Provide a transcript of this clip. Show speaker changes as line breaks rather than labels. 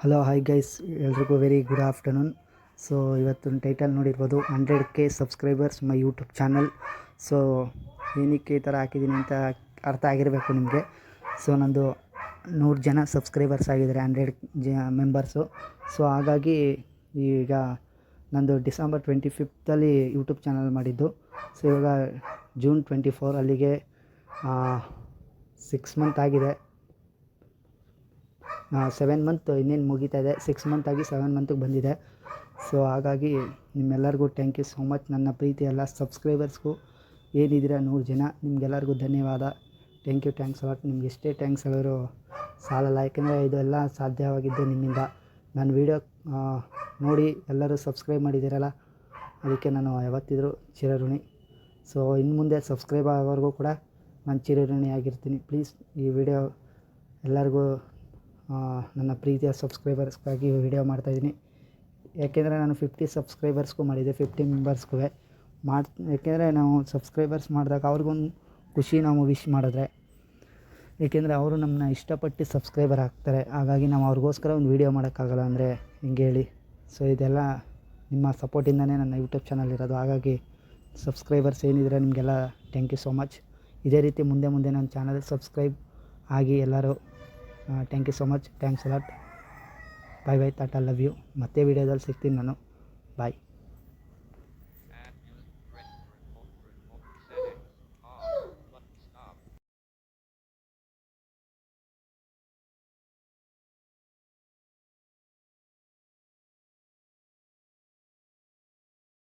Hello hi guys, ಎಲ್ರಿಗೂ very good afternoon. So ಇವತ್ತಿನ title ನೋಡಿರ್ಬೋದು, 100K subscribers my YouTube channel. So ಏನಕ್ಕೆ ಈ ಥರ ಹಾಕಿದ್ದೀನಿ ಅಂತ ಅರ್ಥ ಆಗಿರಬೇಕು ನಿಮಗೆ. ಸೊ ನಂದು 100 ಜನ ಸಬ್ಸ್ಕ್ರೈಬರ್ಸ್ ಆಗಿದ್ದಾರೆ, 100 ಮೆಂಬರ್ಸು. ಸೊ ಹಾಗಾಗಿ ಈಗ ನಂದು ಡಿಸೆಂಬರ್ 25 ಯೂಟ್ಯೂಬ್ ಚಾನಲ್ ಮಾಡಿದ್ದು. ಸೊ ಇವಾಗ ಜೂನ್ 24, ಅಲ್ಲಿಗೆ 6 ಮಂತ್ ಆಗಿದೆ. 7 ಮಂತ್ ಇನ್ನೇನು ಮುಗೀತಾ ಇದೆ. 6 ಮಂತ್ ಆಗಿ 7 ಮಂತಿಗೆ ಬಂದಿದೆ. ಸೊ ಹಾಗಾಗಿ ನಿಮ್ಮೆಲ್ಲರಿಗೂ ಥ್ಯಾಂಕ್ ಯು ಸೋ ಮಚ್. ನನ್ನ ಪ್ರೀತಿ ಎಲ್ಲ ಸಬ್ಸ್ಕ್ರೈಬರ್ಸ್ಗೂ ಏನಿದ್ದೀರಾ 100 ಜನ, ನಿಮಗೆಲ್ಲರಿಗೂ ಧನ್ಯವಾದ. Thanks a lot. ನಿಮ್ಗೆ ಎಷ್ಟೇ ಥ್ಯಾಂಕ್ಸ್ ಹೇಳಿದ್ರು ಸಾಲಲ್ಲ, ಯಾಕೆಂದರೆ ಇದೆಲ್ಲ ಸಾಧ್ಯವಾಗಿದ್ದು ನಿಮ್ಮಿಂದ. ನನ್ನ ವೀಡಿಯೋ ನೋಡಿ ಎಲ್ಲರೂ ಸಬ್ಸ್ಕ್ರೈಬ್ ಮಾಡಿದ್ದೀರಲ್ಲ, ಅದಕ್ಕೆ ನಾನು ಯಾವತ್ತಿದ್ರೂ ಚಿರಋಣಿ. ಸೊ ಇನ್ನು ಮುಂದೆ ಸಬ್ಸ್ಕ್ರೈಬ್ ಆಗೋವರೆಗೂ ಕೂಡ ನಾನು ಚಿರಋಣಿಯಾಗಿರ್ತೀನಿ. ಪ್ಲೀಸ್ ಈ ವಿಡಿಯೋ ಎಲ್ಲರಿಗೂ, ನನ್ನ ಪ್ರೀತಿಯ ಸಬ್ಸ್ಕ್ರೈಬರ್ಸ್ಗಾಗಿ ವಿಡಿಯೋ ಮಾಡ್ತಾಯಿದ್ದೀನಿ. ಯಾಕೆಂದರೆ ನಾನು 50 ಸಬ್ಸ್ಕ್ರೈಬರ್ಸ್ಗೂ ಮಾಡಿದ್ದೆ, 50 ಮೆಂಬರ್ಸ್ಗೂ ಯಾಕೆಂದರೆ ನಾವು ಸಬ್ಸ್ಕ್ರೈಬರ್ಸ್ ಮಾಡಿದಾಗ ಅವ್ರಿಗೊಂದು ಖುಷಿ, ನಾವು ವಿಶ್ ಮಾಡಿದ್ರೆ. ಏಕೆಂದರೆ ಅವರು ನಮ್ಮನ್ನ ಇಷ್ಟಪಟ್ಟು ಸಬ್ಸ್ಕ್ರೈಬರ್ ಆಗ್ತಾರೆ. ಹಾಗಾಗಿ ನಾವು ಅವ್ರಿಗೋಸ್ಕರ ಒಂದು ವೀಡಿಯೋ ಮಾಡೋಕ್ಕಾಗಲ್ಲ ಅಂದರೆ ಹಿಂಗೆ ಹೇಳಿ. ಸೊ ಇದೆಲ್ಲ ನಿಮ್ಮ ಸಪೋರ್ಟಿಂದನೇ ನನ್ನ ಯೂಟ್ಯೂಬ್ ಚಾನಲ್ ಇರೋದು. ಹಾಗಾಗಿ ಸಬ್ಸ್ಕ್ರೈಬರ್ಸ್ ಏನಿದ್ರೆ ನಿಮಗೆಲ್ಲ ಥ್ಯಾಂಕ್ ಯು ಸೋ ಮಚ್. ಇದೇ ರೀತಿ ಮುಂದೆ ನನ್ನ ಚಾನಲ್ ಸಬ್ಸ್ಕ್ರೈಬ್ ಆಗಿ ಎಲ್ಲರೂ. Thank you so much. Thanks a lot. Bye tata, love you. ಮತ್ತೆ ವೀಡಿಯೋದಲ್ಲಿ ಸಿಗ್ತೀನಿ ನಾನು. ಬಾಯ್.